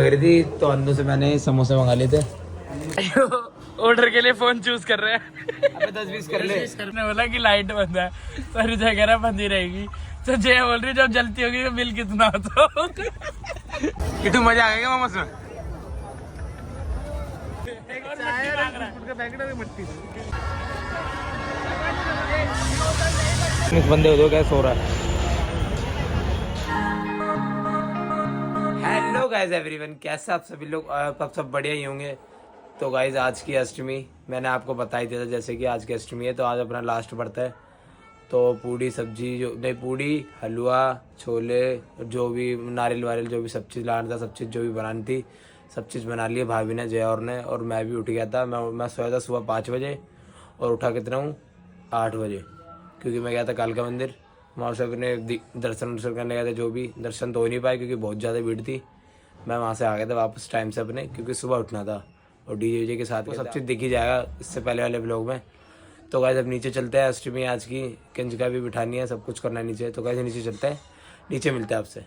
रही थी तो अंदर से मैंने समोसे मंगा लिए थे। ऑर्डर के लिए फोन चूज कर रहे हैं। अबे 10-20 कर ले। ने बोला कि लाइट बंद है पर जगह बंद ही रहेगी। तो जय बोल रही जब जलती होगी तो बिल कितना होता होगा। कितू मजा आ गया मोमोस में। इस बंदे हो क्या सो रहा है। हेलो गाइस एवरीवन, कैसे आप सभी लोग, आप सब बढ़िया ही होंगे। तो गाइस आज की अष्टमी मैंने आपको बता ही दिया था, जैसे कि आज की अष्टमी है तो आज अपना लास्ट बर्थ है। तो पूड़ी सब्जी जो नहीं, पूड़ी हलवा छोले जो भी नारियल वारियल जो भी सब चीज़ लाना था, सब चीज़ जो भी बनानी थी सब चीज़ बना ली भाभी ने, जय और ने। और मैं भी उठ गया था। मैं सोया था सुबह 5 बजे और उठा कितना हूँ 8 बजे, क्योंकि मैं गया था कालका मंदिर। वहाँ से अपने दर्शन करने गए थे, जो भी दर्शन तो हो नहीं पाए क्योंकि बहुत ज़्यादा भीड़ थी। मैं वहाँ से आ गया था वापस टाइम से अपने, क्योंकि सुबह उठना था। और डीजे के साथ सब चीज़ दिख ही जाएगा इससे पहले वाले ब्लॉग में। तो गाइस अब नीचे चलते हैं, अष्टमी आज की, कंजका भी बिठानी है, सब कुछ करना है नीचे। तो गाइस नीचे चलते हैं, नीचे मिलते हैं आपसे।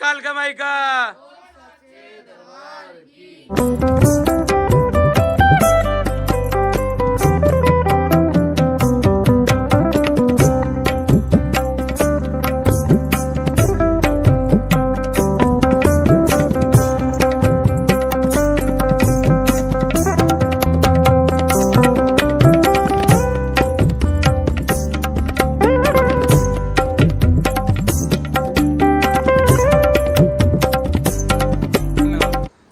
कालका माई का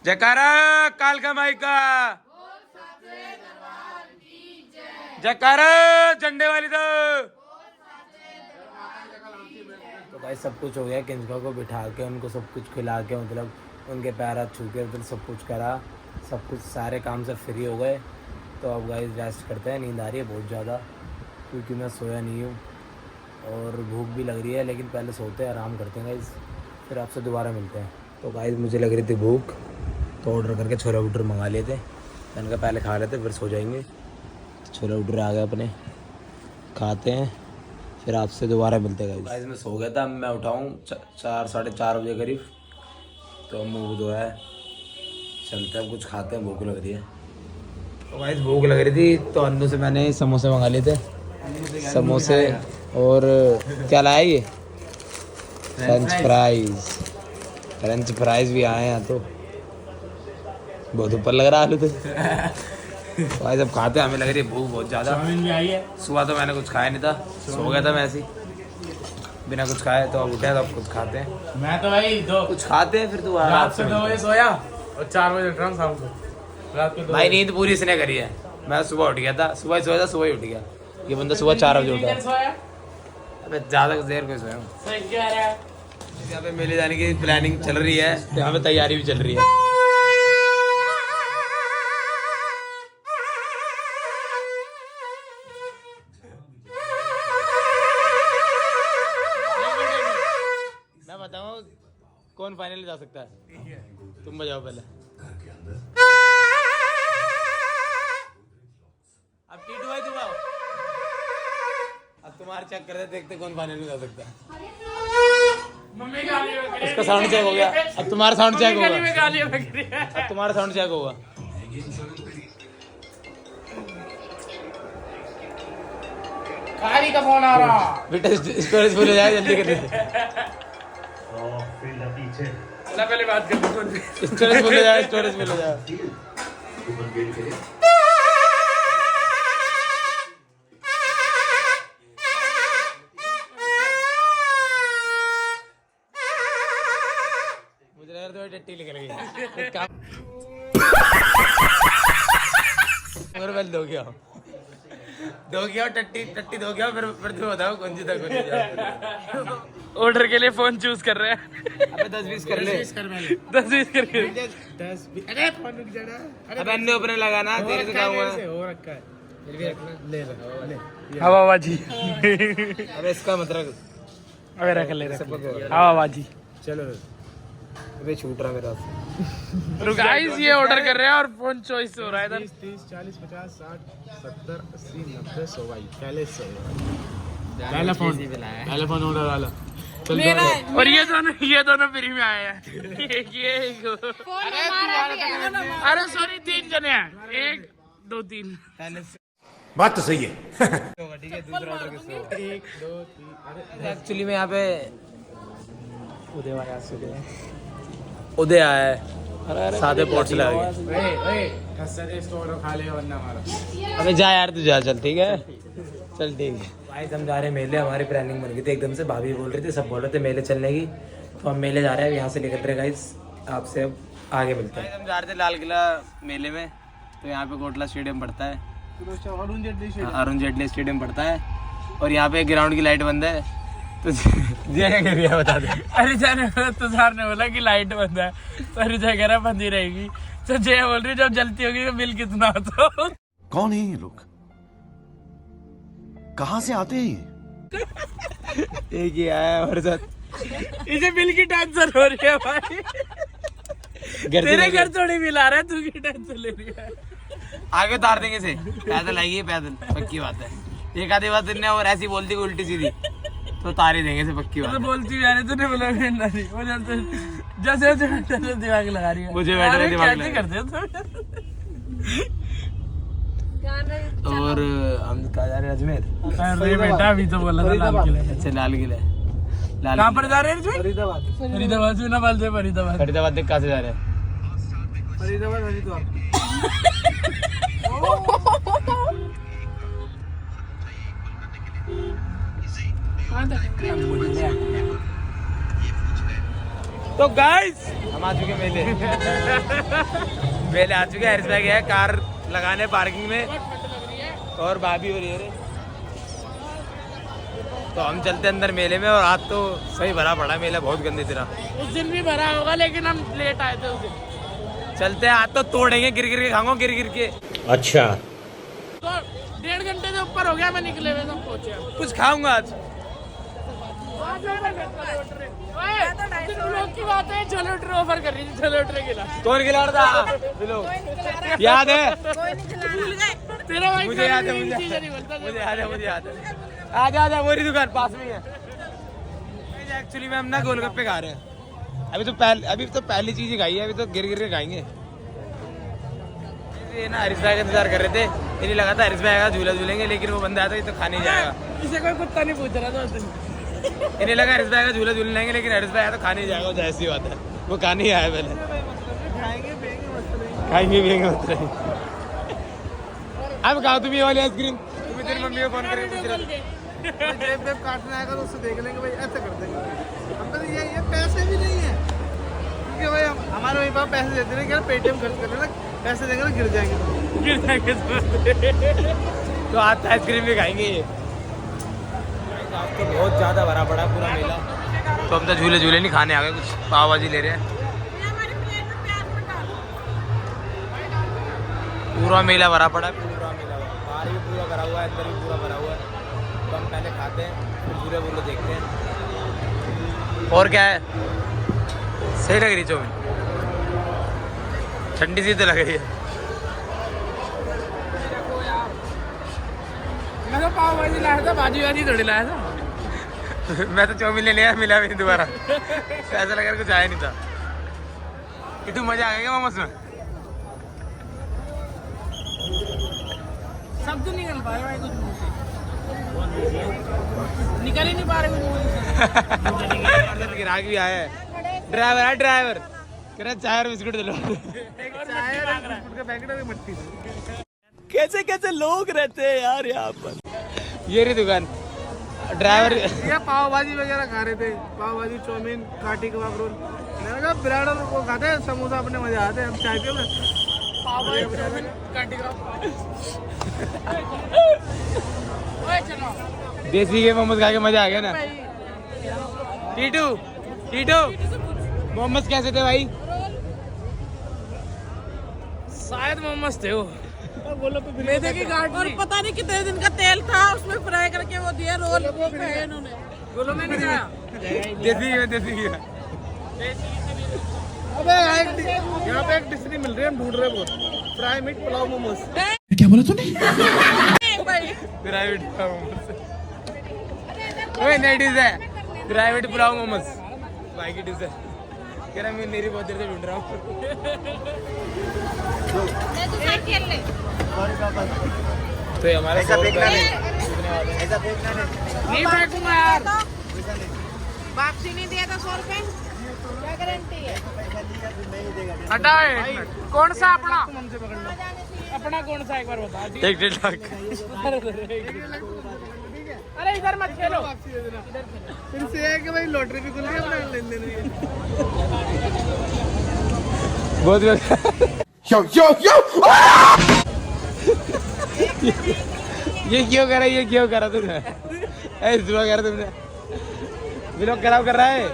जयकारा कालका माई का, जयकारा झंडे वाली। तो भाई सब कुछ हो गया, कंजका को बिठा के उनको सब कुछ खिला के, मतलब उनके पैर हाथ छू के, मतलब सब कुछ करा, सब कुछ सारे काम से फ्री हो गए। तो अब गाइस रेस्ट करते हैं, नींद आ रही है बहुत ज़्यादा क्योंकि मैं सोया नहीं हूँ और भूख भी लग रही है, लेकिन पहले सोते हैं, आराम करते हैं गाइस, फिर आपसे दोबारा मिलते हैं। तो गाइस मुझे लग रही थी भूख, तो ऑर्डर करके छोला भटूरे मंगा लिए थे। मैंने कहा पहले खा लेते फिर सो जाएंगे। तो छोला भटूरे आ गए अपने, खाते हैं फिर आपसे दोबारा मिलते हैं गाइस। मैं सो गया था, मैं उठाऊँ 4-4:30 बजे करीब। तो मुँह धोया है, चलते हैं कुछ खाते हैं, भूख लग रही है। तो गाइस भूख लग रही थी तो अंदर से मैंने समोसे मंगा लिए थे, समोसे। और क्या लाया ये फ्रेंच फ्राइज भी आए हैं, तो बहुत ऊपर लग रहा है आलू तो। भाई जब खाते हमें लग रही है भूख बहुत ज़्यादा। सुबह तो मैंने कुछ खाया नहीं था, सो गया था मैं ऐसे ही बिना कुछ खाए। तो अब उठे तो अब कुछ खाते हैं। मैं तो भाई कुछ खाते हैं फिर तो रात से 2 बजे सोया और 4 बजे उठ रहा हूँ शाम को। रात को भाई नींद पूरी इसने करी है। मैं सुबह उठ गया था, सुबह सोया था, सुबह ही उठ गया। ये बंदा सुबह 4 बजे उठा। अबे ज़्यादा देर कोई सोया। यहाँ पे मेले जाने की प्लानिंग चल रही है, यहाँ पे तैयारी भी चल रही है। मैं बताऊँ कौन फाइनल जा सकता है, तुम बजाओ पहले। अब टीटू भाई तुम आओ, अब तुम्हारे चेक कर देखते कौन फाइनल में जा सकता है। इसका साउंड चेक हो गया, अब तुम्हारा साउंड चेक होगा। अब तुम्हारा साउंड चेक होगा। सारी का फोन आ रहा। बेटा स्टोरेज फुल हो जाए, जल्दी कर दे। ना पहले बात कर दो। स्टोरेज फुल हो जाए, स्टोरेज फुल हो जाए। मुझे लग रहा है टट्टी निकल गई। एक काम और पहले दो गया टट्टी दो गया, फिर तुम बताओ कौन सी था कौन सी। ऑर्डर के लिए फोन चूज कर रहे हैं। अबे 10-20 कर ले। 10-20 करके। अरे फोन रुक जाना। अबे अन्य ऊपर लगाना, तेरे से काम हुआ। हो रखा है, फिर भी रखना। ले हवाबाजी। अबे इसका मतलब अबे रख ले हवाबाजी। चलो अबे छूट रहा मेरा। गाइस ये ऑर्डर कर रहे हैं और फोन चॉइस हो रहा है इधर। 20, 30, 40, 50, 60, 70, 80, 90, 100 भाई पहले 100। पहला फोन ऑर्डर वाला। और ये दोनों फ्री में आए हैं। अरे सॉरी 3 जने हैं, 1 2 3। बात तो सही है। ठीक है, दूसरा ऑर्डर किसका? 1, 2, 3। अरे एक्चुअली में यहाँ पे उदय आया है, सादे पोर्ट चला गया। स्टोर खा ले वरना हमारा। अबे जा यार, तू जा, चल ठीक है, चल ठीक है। भाई हम जा रहे हैं मेले, हमारी प्लानिंग बन गई थी एकदम से। भाभी बोल रही थी, सब बोल रहे थे मेले चलने की, तो हम मेले जा रहे हैं। अब यहाँ से निकल रहे गाइस, आपसे अब आगे मिलते हैं। हम जा रहे थे लाल किला मेले में, तो यहाँ पे कोटला स्टेडियम पड़ता है, अरुण जेटली स्टेडियम पड़ता है, और यहाँ पे ग्राउंड की लाइट बंद है। तो बता दे। अरे जाने तुषार ने बोला कि लाइट बंद है, तो रिजय कह रहा बंद ही रहेगी। तो जय बोल रही जब जलती होगी तो बिल कितना होता। कौन है ये लोग, कहाँ से आते हैं ये? एक ही आया हमारे साथ। इसे बिल की टेंशन हो रही है भाई। तेरे घर थोड़ी बिल आ रहा है, तू की टेंशन ले रही है। आगे उतार देंगे से, पैदल आएगी पैदल, पक्की बात है। एक आधी बात ने और ऐसी बोलती उल्टी सीधी, तो तार ही देंगे से, पक्की बात तो है। बोलती जा रही तूने बोला नहीं, वो जैसे दिमाग लगा रही है। मुझे बैठने दिमाग कैसे करते हो और हम कहाँ जा रहे हैं? अजमेर। अरे बेटा अभी तो बोला था लाल किला। अच्छा लाल किला, लाल कहाँ पर जा रहे हैं? फरीदाबाद से ना बोल दे। फरीदाबाद फरीदाबाद देख कहाँ से जा रहे हैं? तो गाइस हम आ चुके मेले। मेले आ चुके हैं। हरीश भाई गया है कार लगाने पार्किंग में, और भाभी हो रही है। तो हम चलते अंदर मेले में, और आज तो सही भरा पड़ा मेला, बहुत गंदी तरह। उस दिन भी भरा होगा, लेकिन हम लेट आए थे उस दिन। चलते हैं आज तो तोड़ेंगे, गिर गिर के खाऊंगा, गिर के। अच्छा, तो 1.5 घंटे से ऊपर हो गया मैं निकले हुए, सब पहुंचे। कुछ खाऊंगा आज। लोग की बात है, चलो ट्रे ऑफर कर रही थी, चलो ट्रे गिला। कौन खिला रहा था? याद है? तेरा भाई मुझे याद है, मुझे याद है। आजा वो रही दुकान पास में ही है। एक्चुअली में हम ना गोलगप्पे खा रहे हैं। अभी तो पहली चीज ही खाई है, अभी तो गिर के खाएंगे। ये ना हरीश भाई का इंतजार कर रहे थे, इन्हें लगा था हरीश भाई आएगा, झूला झूलेंगे, लेकिन वो बंदा आता तो खा नहीं जाएगा। इसे कोई कुत्ता नहीं पूछ रहा था उस दिन। इन्हें लगा हरीश भाई का झूला झूल लेंगे, लेकिन हरीश भाई आया तो खा नहीं जाएगा। ऐसी बात है, वो खा नहीं आया। पहले खाएंगे पिएंगे मत रहे। अब खाओ तुम ये वाली आइसक्रीम। तुम तेरी मम्मी को फोन करके पूछ रहे जब काटने आएगा तो उससे देख लेंगे भाई, ऐसा कर देंगे। हम तो ये पैसे भी नहीं है, क्योंकि भाई हमारे वहीं पर पैसे देते हैं, क्या पेटीएम खर्च कर लेना, पैसे देंगे तो गिर जाएंगे। तो आज आइसक्रीम भी खाएंगे। ये आज तो बहुत ज़्यादा भरा पड़ा पूरा मेला। तो हम तो झूले नहीं खाने आ गए, कुछ पाव भाजी ले रहे हैं। पूरा मेला भरा पड़ा है, पूरा मेला बाहर भी पूरा भरा हुआ है, अंदर भी पूरा भरा हुआ है। तो हम पहले खाते हैं, फिर झूले वूले देखते हैं। और क्या है, सही लग रही चौमिन, ठंडी सी तो लग रही है। मैं तो पाव भाजी लाया था, भाजी थोड़ी लाया था। मैं तो चौमिन ले लिया, मिला भी नहीं दोबारा। ऐसा लगा कुछ आया नहीं था। कि तू मजा आ गया मोमोस में? सब तो निकल पाया भाई कुछ मुंह से। निकल ही नहीं पा रहे ग्राहक भी आया है, ड्राइवर है ड्राइवर, कह रहा चाय और बिस्कुट दिलो। चाय और बिस्कुट का पैकेट है मट्टी से। कैसे कैसे लोग रहते हैं यार यहाँ पर। ये रही दुकान, ड्राइवर ये पाव भाजी वगैरह खा रहे थे, पाव भाजी, चाउमीन, काटी कबाब रोल। मैंने कहा ब्रेड और वो खाते हैं, समोसा अपने मजा आते हैं। हम चाय पियो ना, पाव भाजी काटी का। ओए चलो देसी के मोमोज खा के मजा आ गया ना। टीटू टीटू मोमोज कैसे थे भाई? शायद मोमोज थे वो। मैदे की गांठ और पता नहीं कितने दिन का तेल था उसमें फ्राई करके वो दिया रोल वो खाए इन्होंने। गोलो में नहीं खाया। देसी घी। अबे यहाँ पे एक डिश नहीं मिल रही है, हम ढूंढ रहे हैं बहुत। Fry meat pulao momos. क्या बोला तूने? प्राइवेट पुलाव मोमोज, ओए नई डिश है प्राइवेट पुलाव मोमोज, भाई की डिश है। कह रहा मैं मेरी बहुत देर से ढूंढ रहा हूँ। तो ये हमारे ऐसा फेंकना नहीं, ऐसा फेंकना नहीं फेंकूंगा यार। वापसी नहीं दिया था 100 रुपए, क्या गारंटी है? हटा है। कौन सा अपना अपना कौन सा एक बार बता। 1.5 लाख। अरे इधर मत खेलो। फिर से है कि भाई लॉटरी भी खुल रही है, अपना लेन देन भी। बहुत Yo, yo, yo! ये क्यों करा, ये क्यों करा तुमने? ऐसे दुआ करा तुमने, व्लॉग खराब कर रहा है।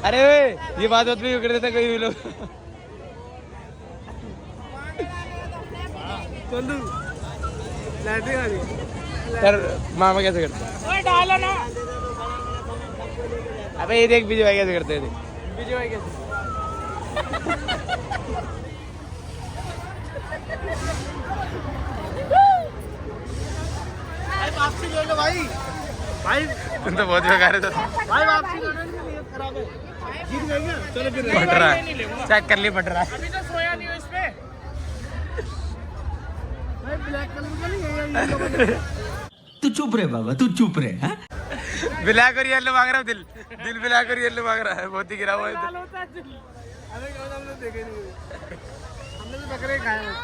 अरे वे ये बात भी कर देता कोई भी लोग। चलू लैटरिन आ रही है। सर मामा कैसे करते ओए डालो ना। हैं? अबे ये देख विजय भाई कैसे करते हैं। विजय भाई कैसे? वापसी ले लो भाई। भाई तुम तो बहुत बेकार है। तो भाई वापसी लो ना, नियत खराब है। जीत गए क्या? चलो फिर फट रहा है, चेक कर ली फट रहा है। अभी तो सोया नहीं हो इस पे। भाई ब्लैक कलर का नहीं है। तू चुप रहे बाबा, तू चुप रहे। हाँ? ब्लैक और येलो मांग रहा हूँ, दिल ब्लैक और येलो मांग रहा है, बहुत ही गिरा हुआ है। अरे क्या हमने देखे नहीं, हमने तो बकरे खाए हैं।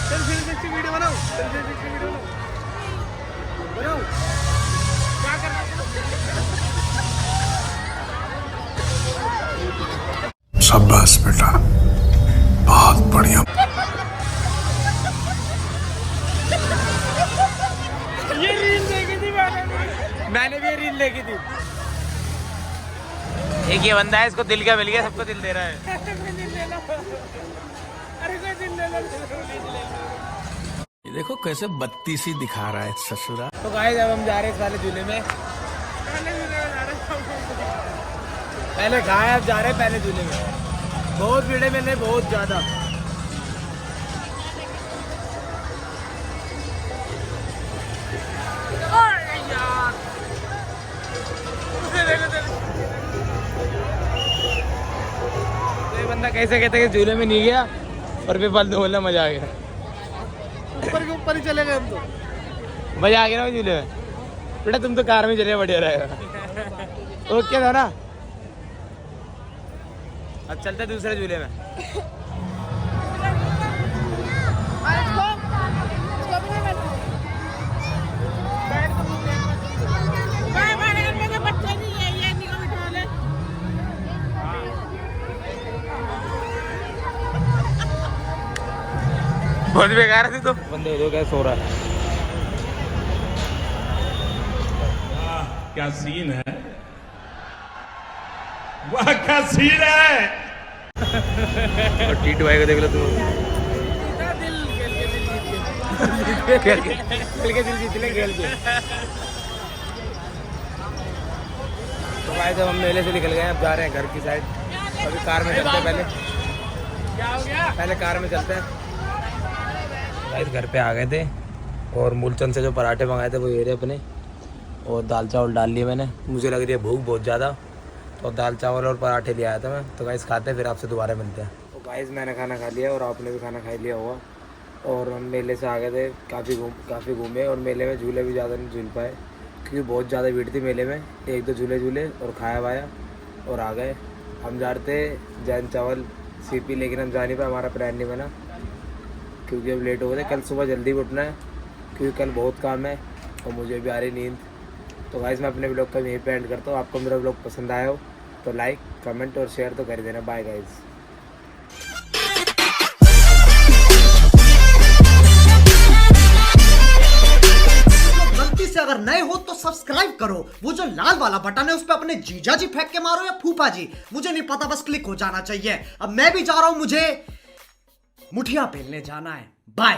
चल फिर नेक्स्ट वीडियो बनाओ, चल फिर नेक्स्ट वीडियो बनाओ। क्या करना? शाबाश बेटा, बहुत बढ़िया। ये रील देखी थी मैंने भी रील देखी थी। एक ये बंदा है, इसको दिल का मिल गया, सबको दिल दे रहा है। अरे कोई दिल ले लो। ये देखो कैसे बत्तीसी दिखा रहा है ससुरा। तो गाइस अब हम जा रहे हैं इस वाले झूले में। पहले खाए, अब जा रहे हैं पहले झूले में। बहुत भीड़ है, मैंने बहुत ज्यादा। तो ये बंदा कैसे कहते कि झूले में नहीं गया और बेफालतू बोलना, मजा आ गया। ऊपर के ऊपर ही चले गए हम तो। मजा आ गया ना झूले में। बेटा तुम तो कार में चले, बढ़िया रहेगा। ओके था ना। अब चलते दूसरे झूले में। बच्चे नहीं है ये, नहीं बिठा ले। बहुत बेकार है तो बंदे हो गए, सो रहा है। क्या सीन है, वाह क्या सीन है। और टीटू भाई को देख लो तुम, खेल के दिल जीत ले, खेल के। तो भाई जब हम मेले से निकल गए, अब जा रहे हैं घर की साइड। अभी कार में चलते हैं, क्या हो गया? पहले कार में चलते हैं। भाई घर पे आ गए थे और मूलचंद से जो पराठे मंगाए थे वो ये रहे अपने, और दाल चावल डाल लिए मैंने। मुझे लग रही है भूख बहुत ज़्यादा, तो दाल चावल और पराठे ले आया था मैं। तो गाइस खाते हैं, फिर आपसे दोबारा मिलते हैं। तो गाइस मैंने खाना खा लिया और आपने भी खाना खा लिया होगा। और हम मेले से आ गए थे, काफ़ी घूमे और मेले में झूले भी ज़्यादा नहीं झूल पाए क्योंकि बहुत ज़्यादा भीड़ थी मेले में। 1-2 झूले झूले और खाया वाया और आ गए। हम जा रहे थे जैन चावल सीपी, लेकिन हम जा नहीं पाए, हमारा प्लान नहीं बना क्योंकि अब लेट हो गए थे। कल सुबह जल्दी उठना है क्योंकि कल बहुत काम है और मुझे भी आ रही नींद। तो गाइस मैं अपने ब्लॉग का यहीं पे एंड करता हूँ। आपको मेरा ब्लॉग पसंद आया हो तो लाइक, कमेंट और शेयर तो कर देना। Bye guys. गलती से अगर नए हो तो सब्सक्राइब करो, वो जो लाल वाला बटन है उस पर अपने जीजा जी फेंक के मारो या फूफा जी, मुझे नहीं पता, बस क्लिक हो जाना चाहिए। अब मैं भी जा रहा हूं, मुझे मुठिया पेलने जाना है। बाय।